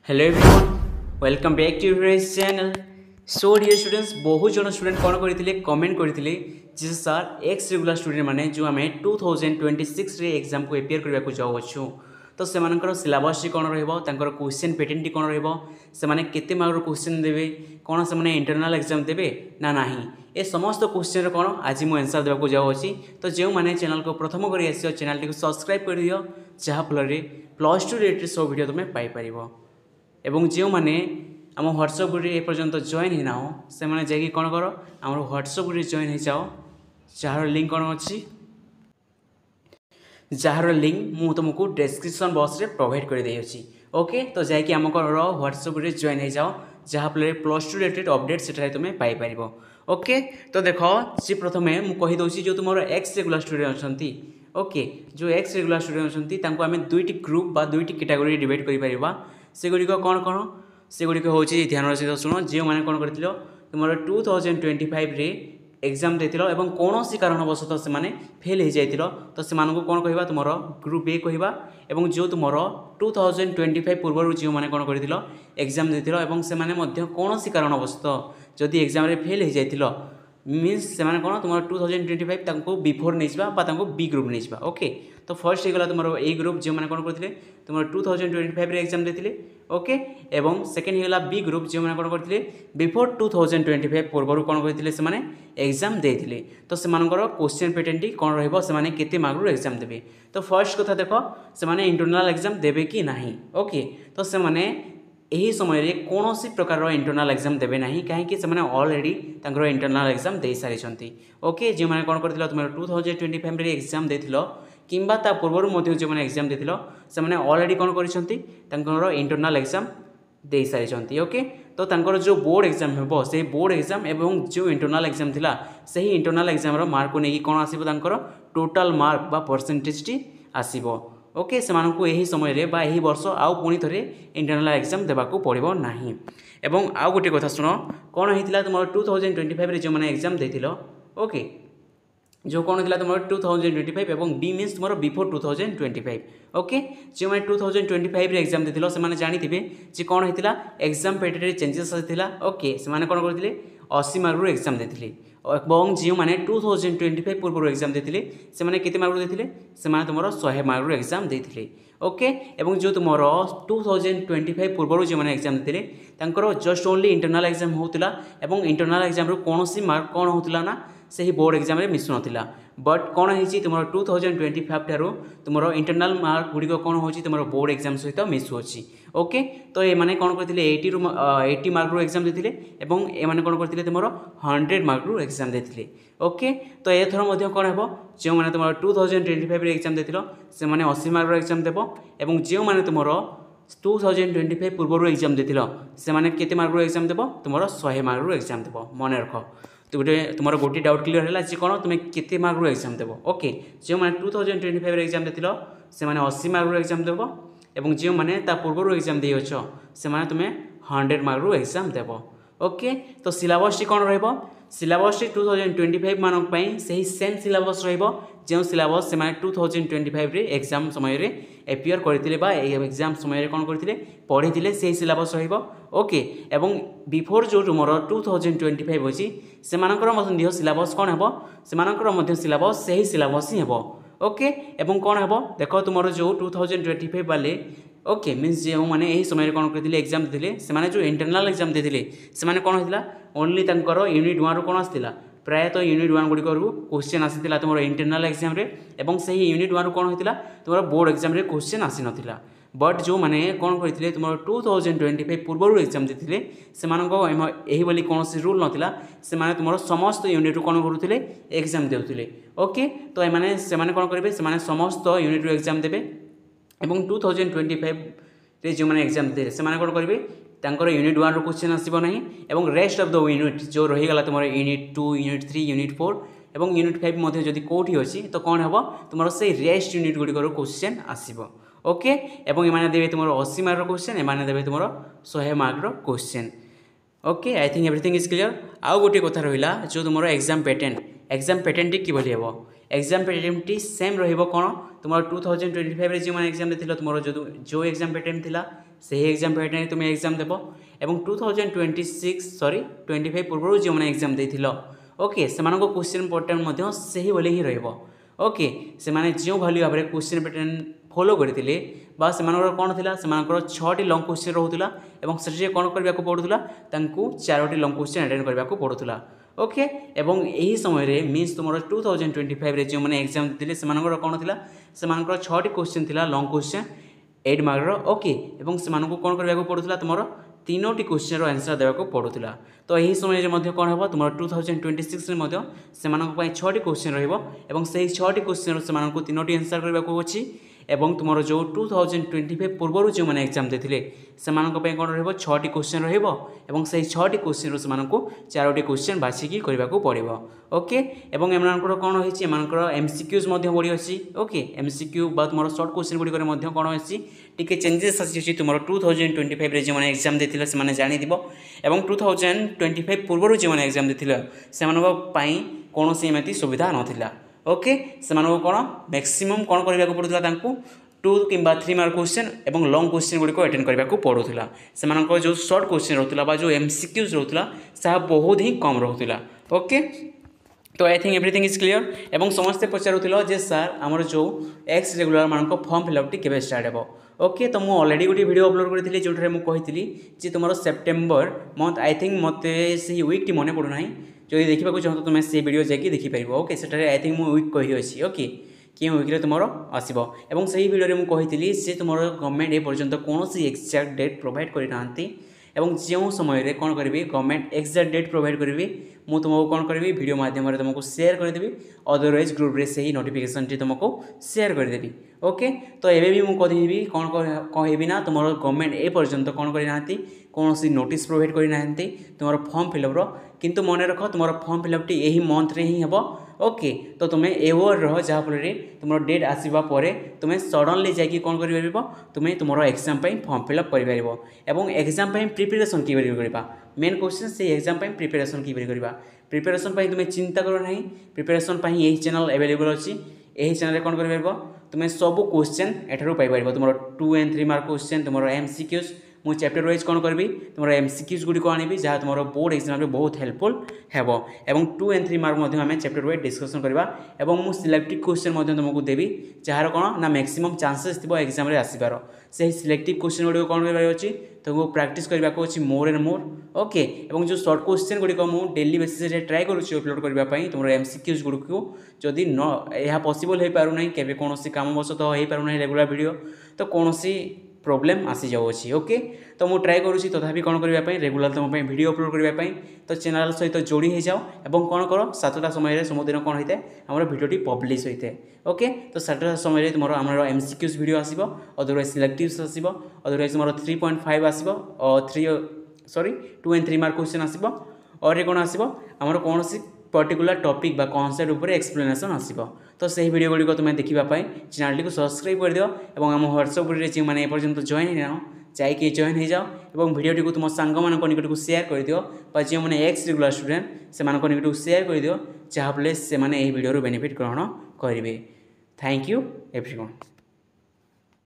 Hello everyone welcome back to your channel. So dear students बहुत जन student कौन करते कमेंट करते जे सर एक्स रेगुलर स्टूडेंट मैंने जो आम 2026 रे एग्जाम को एपियर करने को जाऊँ तो से सिलेबस कौन क्वेश्चन पैटर्न कौन रते मार्क क्वेश्चन देवे कौन से इंटरनल एग्जाम देवे ना नहीं ए समस्त क्वेश्चन कौन आज मुझे आंसर देवाक जाऊँगी। तो जो मैंने चैनल को प्रथम कर चैनल को सब्सक्राइब कर दियो जहाँफल प्लस टू रिलेटेड सब वीडियो तुम्हें पाइपर एवं जो मैंने आम व्हाट्सएप ग्रुप एपर्यंत जॉइन होना से मैंने जाकि कौन कर आम व्हाट्सएप ग्रुप जॉइन हो जाओ जार लिंक कौन अच्छी जार लिंक मुझे तुमको डिस्क्रिप्शन बॉक्स रे प्रोवाइड कर देछि। ओके तो जाकि आम व्हाट्सएप ग्रुप जॉइन हो जाओ जहाँफल प्लस टू रिलेटेड अपडेट से तुम्हें पाइपर। ओके तो देख सी प्रथम मुझे कहीदे जो तुम एक्स रेगुलर स्टूडेंट अच्छा ओके जो एक्स रेगुलर स्टूडेंट अच्छा आम दुईट ग्रुप बा दुईट कैटेगरी डिवाइड कर सेगुड़िक कौन कौन सेगुड़िक हूँ ध्यान सहित शुण जो मैंने कौन कर तुम 2025 रे एग्जाम देथिल एवं कौन सी कारणवशतः से फेल हो जाइथिल तो से कौन कहवा तुम ग्रुप ए कहवा एवं जो तुम 2025 पूर्व जो मैंने कौन कर एग्जाम देथिल एवं से कौन सी कारणवशतः जदि एग्जाम रे फेल हो जाइथिल मीन्स से कौन तुम 2025 बिफोर नहीं बी ग्रुप नहीं। ओके तो फर्स्ट होगा तुम ए ग्रुप जो मैंने कौन करते तुम 2025 रे एग्जाम देते ओके एवं सेकेंड होगा बी ग्रुप जो मैंने कौन करते बिफोर 2025 पूर्व कौन करते से एग्जाम देते तो से क्वेश्चन पैटर्न कौन रही मार्क एग्जाम देवे। तो फर्स्ट कथा देख से इंटरनल एग्जाम देवे कि नहीं। ओके तो से यही समय कौन सी प्रकार इंटरनल एग्जाम देवे ना कहीं ऑलरेडी इंटरनल एग्जाम दे सारी। ओके जो मैंने कौन कर तुम 2025 रे एग्जाम देथिल किंबा ता पूर्व जो मैंने एग्जाम देथिल से ऑलरेडी कौन कर इंटरनल एग्जाम दे सारी। ओके तो तांकर जो बोर्ड एग्जाम हो से बोर्ड एग्जाम एवं जो इंटरनल एग्जाम थिला से ही इंटरनल एग्जाम मार्क को लेकिन कौन आसो टोटाल मार्क बा परसेंटेज टी आसीबो। ओके से यही समय बा यही वर्ष आउ पुणी थे इंटरनल एग्जाम देवाक पड़ो ना। एवं आउ गोटे कथा शुण कौन होता तुम 2025 रे जो मैंने एग्जाम देथिल ओके जो कौन होता तुम 2025 एवं बी मीन्स तुम बिफोर 2025। ओके जो मैंने 2025 रे एग्जाम देथिल से जानी जे कौन होता एग्जाम पैटर्न चेंजेस आसाला। ओके से कौन करते 80 मार्क एग्जाम देथिले और जो मैंने 2025 पूर्व एग्जाम देते से केते मार्क देते से तुम 100 मार्क एग्जाम देते। ओके एवं जो तुम 2025 पूर्व जो मैंने एग्जाम देते जस्ट ओनली इंटरनल एग्जाम होता एवं इंटरनल एग्जाम रो कौन सी मार्क कौन होता ना से बोर्ड एग्जाम रे मिसु नथिला बट कौन है तुम 2025 ठारू तुम इंटरनल मार्क गुड़िक कौन हो तुम बोर्ड एग्जाम सहित मिसुअछि। ओके तो ये मैंने कौन करते 80 मार्क रो एग्जाम देते एवं ये कौन करते तुम 100 मार्क रो एग्जाम देते। ओके तो एथर कौन हे जो मैंने तुम 2025 रे एग्जाम देते से 80 मार्क रो एग्जाम देव एवं जो मैंने तुम 2025 पूर्व एग्जाम देते से केते मार्क रो एग्जाम देव तुम 100 मार्क रो एग्जाम देव मन रख। तो तुम गोटे डाउट क्लीयर है जी कौन तुम केते मार्क रो एग्जाम देव। ओके जो मैंने 2025 एग्जाम देते से 80 मार्क रो एग्जाम देव एवं जो मैंने पूर्व एग्जाम दे अच्छ से तुम्हें 100 मार्क रो एग्जाम देव। ओके तो सिलेबस टी कौन रहिबो सिलेबस टी 2025 मानक पई सही सेम सिलेबस रहिबो जो सिलेबस से 2025 रे एग्जाम समय रे एपियर करथिले बा एग्जाम समय रे कौन करथिले पढ़िथिले सही सिलेबस रहिबो। ओके एवं बिफोर जो तुमर 2025 अछि से मानकर सिलेबस कौन हेबो से मानकर सिलेबस सही सिलेबस ही हेबो। ओके एवं कौन हेबो देखो तुमर जो 2025 वाले ओके मीन्स जो मैंने यही समय कौन करते एग्जाम देते से जो इंटरनल एग्जाम देते से कौन होता ओनली यूनिट 1 रू कौन आसाला प्रायतः यूनिट 1 गुड़िक क्वेश्चन आसाला तुम इंटरनल एग्जाम रे एवं से ही यूनिट 1 रू कौन होता तुम बोर्ड एग्जाम रे क्वेश्चन आसी नाला बट जो मैंने कौन करते तुम 2025 पूर्व एग्जाम देते से यही कौन सी रूल नाला से तुम समस्त यूनिट रू कौन करुले एग्जाम देते। ओके तो ये कौन करेंगे से समस्त यूनिट रू एग्जाम देवे एवं 2025 रे जो मैंने एग्जाम देते से कौन करेंगे तांकर यूनिट 1 रो क्वेश्चन आसीबो नहीं एवं रेस्ट ऑफ द यूनिट जो रहीगला तुम यूनिट 2 यूनिट 3 यूनिट 4 एवं यूनिट 5 मध्य जदि कोठी अछि तो कौन हेबो तुम से रेस्ट यूनिट गुड़िक क्वेश्चन आसीबो। ओके एवं ये देवे तुम 80 मार्क रो क्वेश्चन ये देवे तुम 100 मार्क रो question. Okay I think everything is clear. आउ गोटे कथा रहिला जो तुम एग्जाम पैटर्न टी किभली हेबो एग्जाम पैटर्न टी सेम रहिबो कौन तुम 2025 रे जो मैंने एग्जाम देथिलो तुम जो एग्जाम पैटर्न थिला से एग्जाम पैटर्न तुम एग्जाम देव एवं 2025 पूर्व जो मैंने एग्जाम देथिलो ओके से क्वेश्चन पैटर्न से ही भली ही रहिबो ओके से माने जो भली भाव में क्वेश्चन पैटर्न फॉलो करते बा से कौन थिला से 6टी लॉन्ग क्वेश्चन रोला और से कौन करने को पड़ूला 4टी लॉन्ग क्वेश्चन अटेंड करने को पड़ूला ओके एवं यही समय मीन्स तुम 2025 जो मैंने एग्जाम देते से कौन थिला से 6टी क्वेश्चन थिला लॉन्ग क्वेश्चन 8 मार्क ओके एवं से कौन करने को पड़ूला तुम 3टी क्वेश्चन आंसर देवाक पड़ूला तो यही समय कौन हम तुम 2026 से 6टी क्वेश्चन रही से 6टी क्वेश्चन से 3टी आंसर करने को अच्छी एवं तुम जो 2025 पूर्व जो मैंने एग्जाम देते से कौन रही 6टी क्वेश्चन रही से 6टी क्वेश्चन से 4टी क्वेश्चन बाछिकी करने को पड़ो ओके एवं एमर कौन होती एमसीक्यूज बढ़ी अच्छी ओके एमसीक्यू बा तुम सर्ट क्वेश्चन गुड़िक कौन अच्छी टी चेंजेस आसी तुम 2025 जो मैंने एग्जाम देते से जानी एवं 2025 पूर्व जो मैंने एग्जाम देते से कौन सी एमती सुविधा नाला ओके से कौन मैक्सिमम कौन करने को पड़ूला 2 कि 3 मार्क क्वेश्चन एवं लॉन्ग क्वेश्चन गुड़िक अटेंड करने को पड़ूला से जो सर्ट क्वेश्चन रोला जो एमसीक्यूज रोला सा बहुत ही कम रोला ओके तो आई थिंक एवरीथिंग इज क्लियर एवं समस्ते पचारूल जे सर आमर जो एक्स रेगुलर मान फॉर्म फिलअप के स्टार्ट हो ओके तो मुझे अलरेडी गोटे वीडियो अपलोड करी जो मुझे तुम सेप्टेम्बर मंथ आई थिंक मत से वीक टी मन पड़ूना जो देखा चाहो तुम से वीडियो जाकि देखिपर ओके से आई थिंक मुझे वीक कही अच्छी ओके कि वीक्रे तुम आसब और से वीडियो मुझे कही से तुम गवर्नमेंट ए पर्यंत कौन सी एक्जाक्ट डेट प्रोवाइड करना एवं जो समय कौन करी गवर्नमेंट एक्जाक्ट डेट प्रोवाइड करी मु तुमको कौन करी वीडियो माध्यम तुमको शेयर करदेवी अदरवाइज ग्रुप रे से ही नोटिफिकेशन टी तुमको शेयर करदेवी ओके तो एबे भी मुझे कही कौन कहबी ना तुम गवर्नमेंट ए पर्यंत कौन करना कौन सी नोटिस प्रोवाइड करना तुम फॉर्म फिलअप किंतु मन रख तुम फॉर्म फिलअप टी यही मंथ रे ही हम ओके तो तुम्हें एवर रह जहाँफल तुम डेट आसवा तुम्हें सडनली जाकि कौन कर तुम्हें तुम एग्जाम फॉर्म फिलअप कर एग्जाम प्रिपेरेसन कि मेन क्वेश्चन से एग्जाम प्रिपेरेसन कि प्रिपेरेसन तुम्हें चिंता करो ना प्रिपेरेसन यही चैनल अवेलेबल अच्छी यही चैनल कौन कर तुम्हें सब क्वेश्चन एठारू पाइपर तुम 2 and 3 मार्क क्वेश्चन तुम एमसीक्यूज मुझे चैप्टर वाइज कौन करी तुम एमसीक्यूज गुड़िक आनी जहाँ तुम बोर्ड एग्जाम में बहुत हेल्पफुल हेबो एवं 2 and 3 मार्क आम चैप्टर वाइज डिस्कसन करवा एवं मुझे सिलेक्टिव क्वेश्चन तुमको देवी जार कौन ना मैक्सिमम चांसेस थी एग्जाम रे आसबार से सिलेक्टिव क्वेश्चन गुड़िक कौन कर अच्छी तुमको प्रैक्टिस करने को अच्छी मोर एंड मोर ओके एवं जो सर्ट क्वेश्चन गुड़िक मुझे डेली बेसिस ट्राए करुच्ची अपलोड करने तुम एमसीक्यूज गुड़िक जदि न यह पॉसिबल हो पारना केवे कौन काम वशतः हो पारना रेगुलर वीडियो तो कौन सी प्रॉब्लम आसी जाऊँगी ओके तो मुझे ट्राए करुँची तथापि कौन करने रेगुलर तुम वीडियो अपलोड करने तो चैनल सहित जोड़ी हो जाओ और कौन कर 7टा समय सबुदिन कौन होता है आम भिडियोटी पब्लिश होता है ओके तो 7टा समय तुम आम एमसीक्यूज वीडियो आसब अदरवाइज सिलेक्टिव्स आसब अदरवाइज तुम 3.5 आसब और 2 and 3 मार्क क्वेश्चन आसब और कौन आसब आमर कौन सी पर्टिकुलर टॉपिक बा कॉन्सेप्ट उपर एक्सप्लेनेशन आसब तो सही वीडियो गुड़िक तुम्हें देखापी चैनल को सब्सक्राइब कर दियो और आम व्हाट्सएप ग्रुप जो मैंने एपर्यंत जॉइन हो जाकि जॉइन हो जाओ और वीडियोटी को तुम सांग मान निकट को शेयर कर दियो जो मैंने एक्स रेगुलर स्टूडेंट से निकट को शेयर कर दियो जहाँफल से भिडियो बेनिफिट ग्रहण करेंगे थैंक यू एवरीवन।